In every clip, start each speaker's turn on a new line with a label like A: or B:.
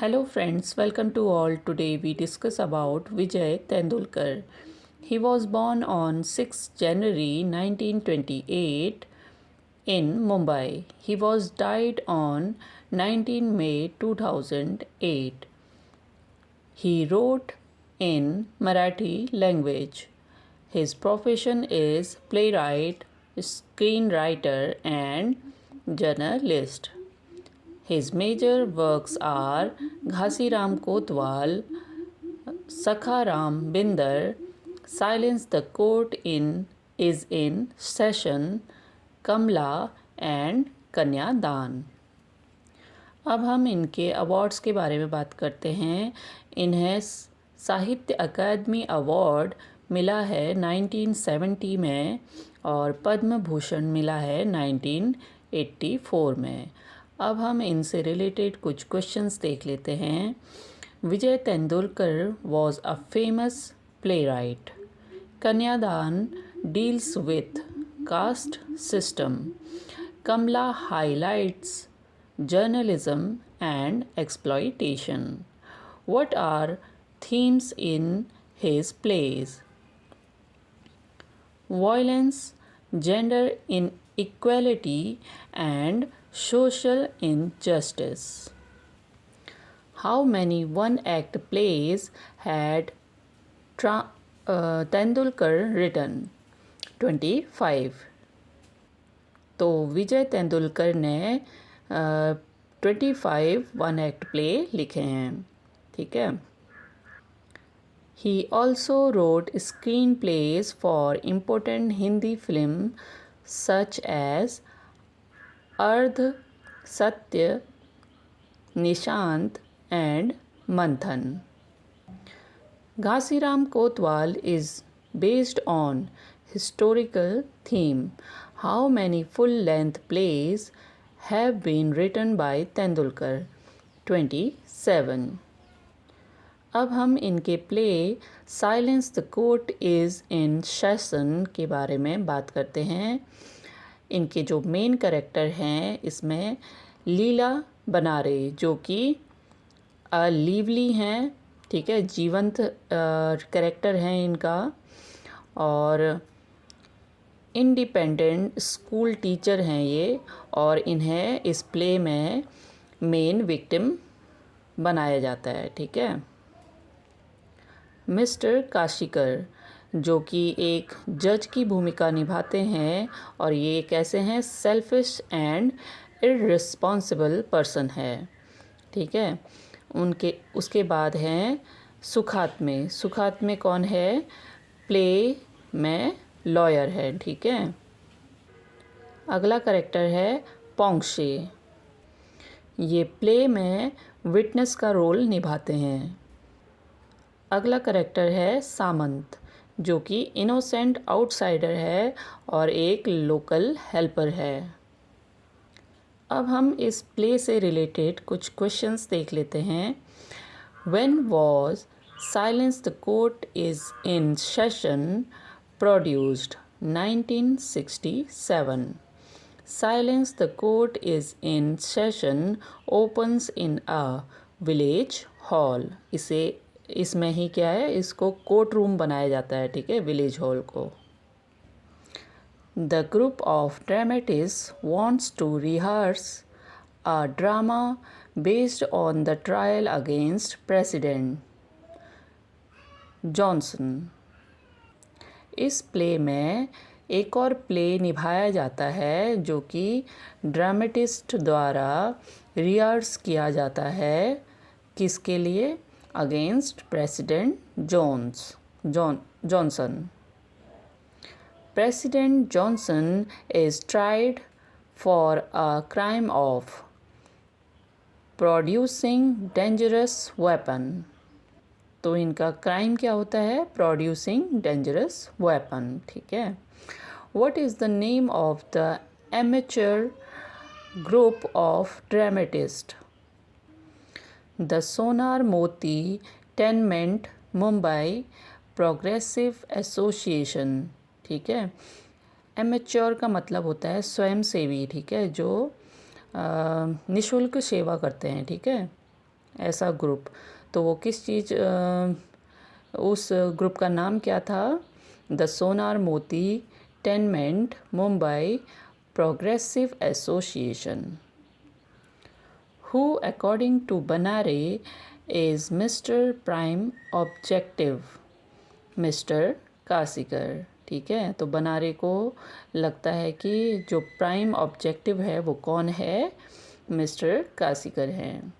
A: Hello friends, welcome to all. Today we discuss about Vijay Tendulkar. He was born on 6 January 1928 in Mumbai. He was died on 19 May 2008. He wrote in Marathi language. His profession is playwright, screenwriter and journalist. His major works are Ghasiram Kotwal, Sakharam Binder, Silence the Court is in Session, Kamla and कन्यादान। अब हम इनके awards के बारे में बात करते हैं। इन्हें साहित्य अकादमी अवार्ड मिला है 1970 में और पद्म भूषण मिला है 1984 में। अब हम इनसे रिलेटेड कुछ क्वेश्चंस देख लेते हैं। Vijay Tendulkar was a famous playwright. Kanyadaan deals with caste system. Kamla highlights journalism and exploitation. What are themes in his plays? Violence, gender inequality, and social injustice. How many one-act plays had Tendulkar written? 25। तो विजय तेंदुलकर ने 25 one act play लिखे हैं। ठीक है। He also wrote screenplays for important Hindi film such as Ardh Satya, Nishant and Manthan. Ghashiram Kotwal is based on historical theme. How many full-length plays have been written by Tendulkar? 27. अब हम इनके play silence the court is in session के बारे में बात करते हैं। इनके जो मेन कैरेक्टर हैं इसमें लीला बनारे जो कि लीवली हैं, ठीक है, जीवंत कैरेक्टर हैं इनका, और इंडिपेंडेंट स्कूल टीचर हैं ये, और इन्हें इस प्ले में मेन विक्टिम बनाया जाता है। ठीक है। मिस्टर काशीकर जो कि एक जज की भूमिका निभाते हैं और ये कैसे हैं, सेल्फिश एंड इररिस्पॉन्सिबल पर्सन है। ठीक है। उनके उसके बाद हैं सुखात्मे। सुखात्मे कौन है, प्ले में लॉयर है। ठीक है। अगला करेक्टर है पोंगशे। ये प्ले में विटनेस का रोल निभाते हैं। अगला करेक्टर है सामंत जो कि इनोसेंट आउटसाइडर है और एक लोकल हेल्पर है। अब हम इस प्ले से रिलेटेड कुछ क्वेश्चंस देख लेते हैं। When was silence the court is in session produced? 1967. Silence the Court is in Session opens in a village hall. इसमें ही क्या है, इसको कोर्ट रूम बनाया जाता है। ठीक है, विलेज हॉल को। The group of dramatists wants to rehearse a drama based on the trial against President Johnson. इस प्ले में एक और प्ले निभाया जाता है जो कि ड्रामेटिस्ट द्वारा रिहर्स किया जाता है। किसके लिए? Against president Johnson. President Johnson is tried for a crime of producing dangerous weapon. तो इनका क्राइम क्या होता है? Producing dangerous weapon. ठीक है। What is the name of the amateur group of dramatist? The Sonar Moti tenement Mumbai progressive association. ठीक है। एमेच्योर का मतलब होता है स्वयंसेवी। ठीक है, जो निःशुल्क सेवा करते हैं। ठीक है। ऐसा ग्रुप। तो वो किस चीज़ उस ग्रुप का नाम क्या था? The Sonar Moti tenement Mumbai progressive association. Who according to Banare is Mr. Prime Objective? Mister Kashikar. ठीक है, तो बनारे को लगता है कि जो प्राइम ऑब्जेक्टिव है वो कौन है? मिस्टर कासीकर हैं।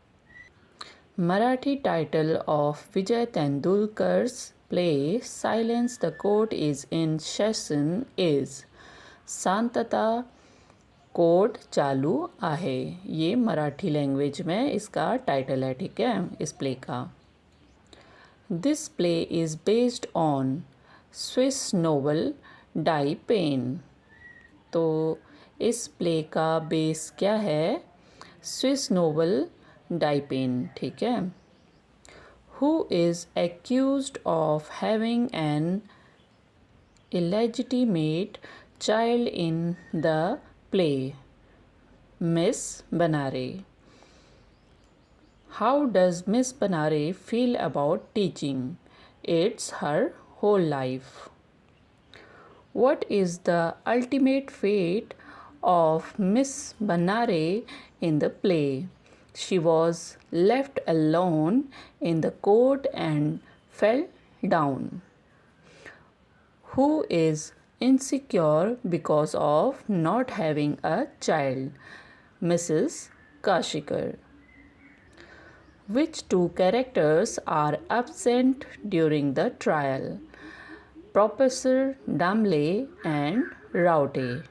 A: Marathi title of Vijay Tendulkar's play silence the court is in session is शांतता कोर्ट चालू आहे। ये मराठी लैंग्वेज में इसका टाइटल है। ठीक है, इस प्ले का। This play is based on Swiss novel Die Panne. तो इस प्ले का बेस क्या है? Swiss novel Die Panne. ठीक है। Who is accused of having an illegitimate child in the play? Miss Banare. How does Miss Banare feel about teaching? It's her whole life. What is the ultimate fate of Miss Banare in the play? She was left alone in the court and fell down. Who is insecure because of not having a child? Mrs. Kashikar. Which two characters are absent during the trial? Professor Damle and Raute.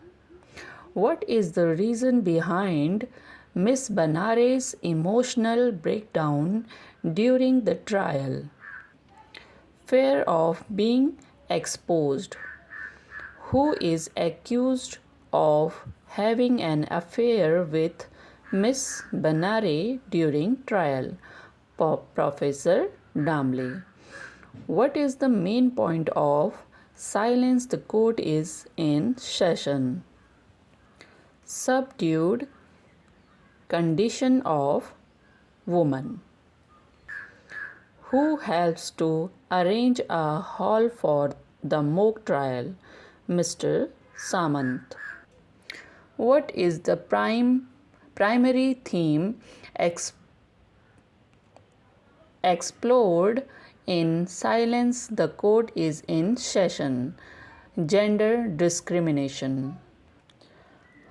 A: What is the reason behind Miss Banare's emotional breakdown during the trial? Fear of being exposed. Who is accused of having an affair with Miss Banare during trial? Professor Damle. What is the main point of silence the court is in session? Subdued condition of woman. Who helps to arrange a hall for the mock trial? Mr. Samant. What is the primary theme explored in Silence the Court is in Session? Gender discrimination.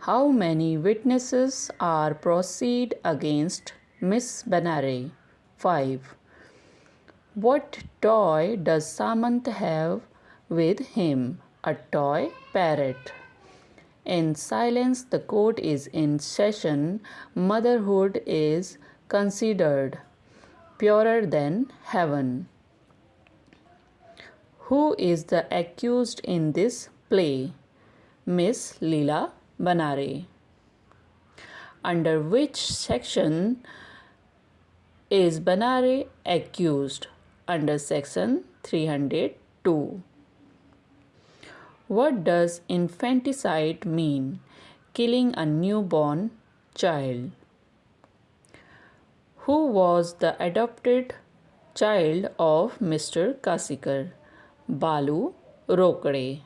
A: How many witnesses are proceed against Miss Banare? 5. What toy does Samant have with him? A toy parrot. In Silence the Court is in session. Motherhood is considered purer than heaven. Who is the accused in this play? Miss Leela Banare. Under which section is Banare accused? Under section 302. What does infanticide mean? Killing a newborn child. Who was the adopted child of Mr. Kasikar? Balu Rokade.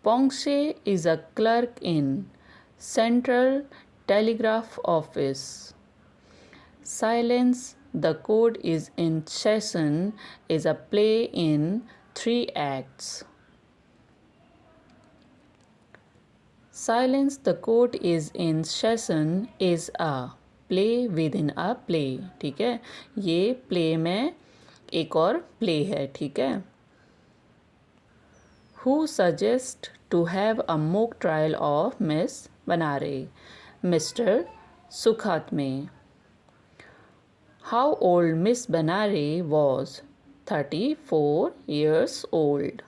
A: Pongshe is a clerk in Central Telegraph Office. Silence the Court is in Session is a play in 3 acts. Silence the Court is in Session is a play within a play. ठीक है, ये play में एक और play है। ठीक है। Who suggests to have a mock trial of Miss Banare? Mr. Sukhatme. How old Miss Banare was? 34 years old.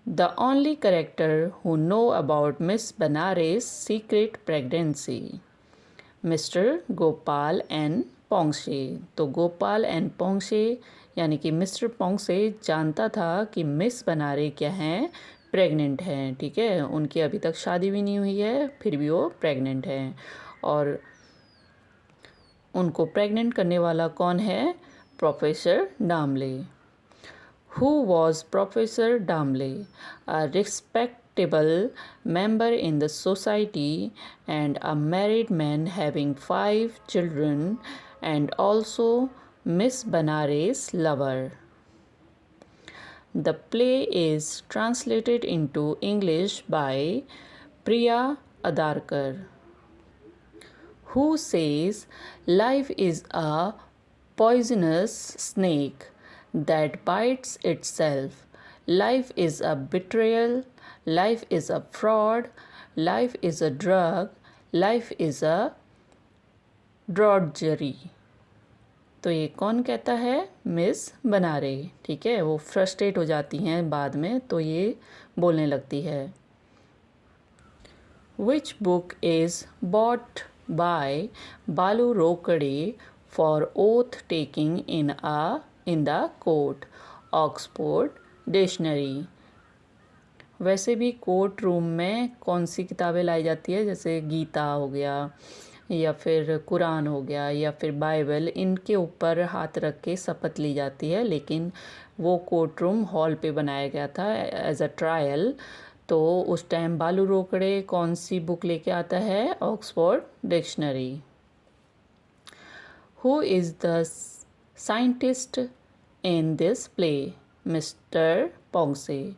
A: The only character who know about Miss Banare's secret pregnancy. Mr. Gopal and Pongshe. तो Gopal and पोंगशे यानी कि mister पोंगशे जानता था कि miss बनारे क्या हैं? Pregnant हैं। ठीक है, उनकी अभी तक शादी भी नहीं हुई है, फिर भी वो प्रेग्नेंट हैं। और उनको प्रेग्नेंट करने वाला कौन है? Professor डामले। Who was Professor Damle? A respectable member in the society and a married man having 5 children and also Miss Banares' lover. The play is translated into English by Priya Adarkar. Who says life is a poisonous snake that bites itself? Life is a betrayal. Life is a fraud. Life is a drug. Life is a drudgery. तो ये कौन कहता है? Miss बनारे। ठीक है, वो frustrate हो जाती हैं बाद में, तो ये बोलने लगती है। Which book is bought by Balu Rokade for oath taking in the court? Oxford Dictionary. वैसे भी कोर्ट रूम में कौन सी किताबें लाई जाती है? जैसे गीता हो गया या फिर कुरान हो गया या फिर बाइबल, इनके ऊपर हाथ रख के शपथ ली जाती है। लेकिन वो कोर्ट रूम हॉल पे बनाया गया था एज अ ट्रायल। तो उस टाइम बालू रोकड़े कौन सी बुक लेके आता है? Oxford dictionary. Who is the scientist in this play? Mister Ponkshe.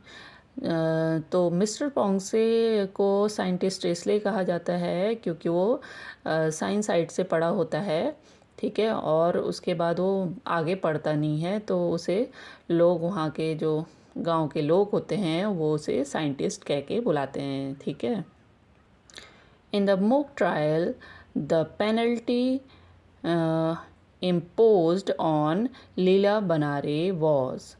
A: तो मिस्टर पोंसे को साइंटिस्ट इसलिए कहा जाता है क्योंकि वो साइंस साइड से पढ़ा होता है। ठीक है, और उसके बाद वो आगे पढ़ता नहीं है, तो उसे लोग, वहाँ के जो गांव के लोग होते हैं, वो उसे साइंटिस्ट कह के बुलाते हैं। ठीक है। In the mock trial the penalty imposed on Leela Benare was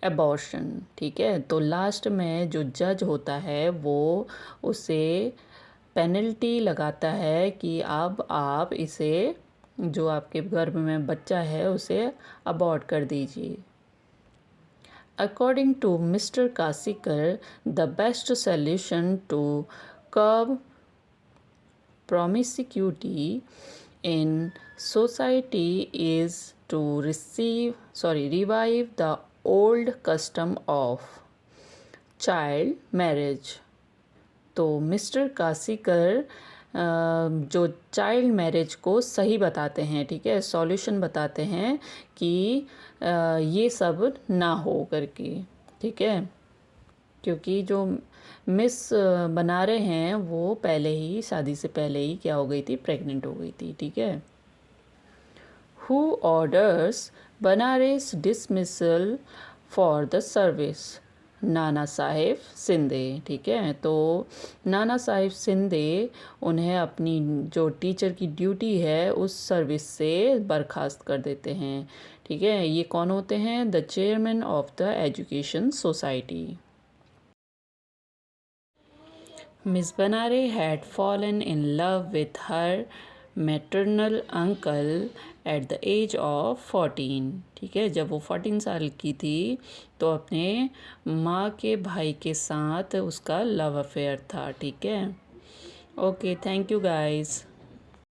A: abortion। ठीक है, तो लास्ट में जो जज होता है वो उसे पेनल्टी लगाता है कि अब आप इसे, जो आपके गर्भ में बच्चा है, उसे अबॉर्ट कर दीजिए। According to Mr. Kasikar, the best solution to curb promiscuity in society is to revive the old custom of child marriage। तो मिस्टर कासीकर जो चाइल्ड मैरिज को सही बताते हैं, ठीक है, सॉल्यूशन बताते हैं कि ये सब ना हो करके। ठीक है, क्योंकि जो मिस बना रहे हैं वो पहले ही, शादी से पहले ही क्या हो गई थी? प्रेग्नेंट हो गई थी। ठीक है। Who orders Banaras dismissal for the service? Nana Saheb Shinde. ठीक है, तो नाना साहेब शिंदे उन्हें अपनी जो टीचर की ड्यूटी है उस सर्विस से बर्खास्त कर देते हैं। ठीक है, ये कौन होते हैं? The chairman of the education society. Miss Banare had fallen in love with her maternal uncle at the age of 14। ठीक है, जब वो 14 साल की थी तो अपने माँ के भाई के साथ उसका लव अफेयर था। ठीक है, ओके, थैंक यू गाइस।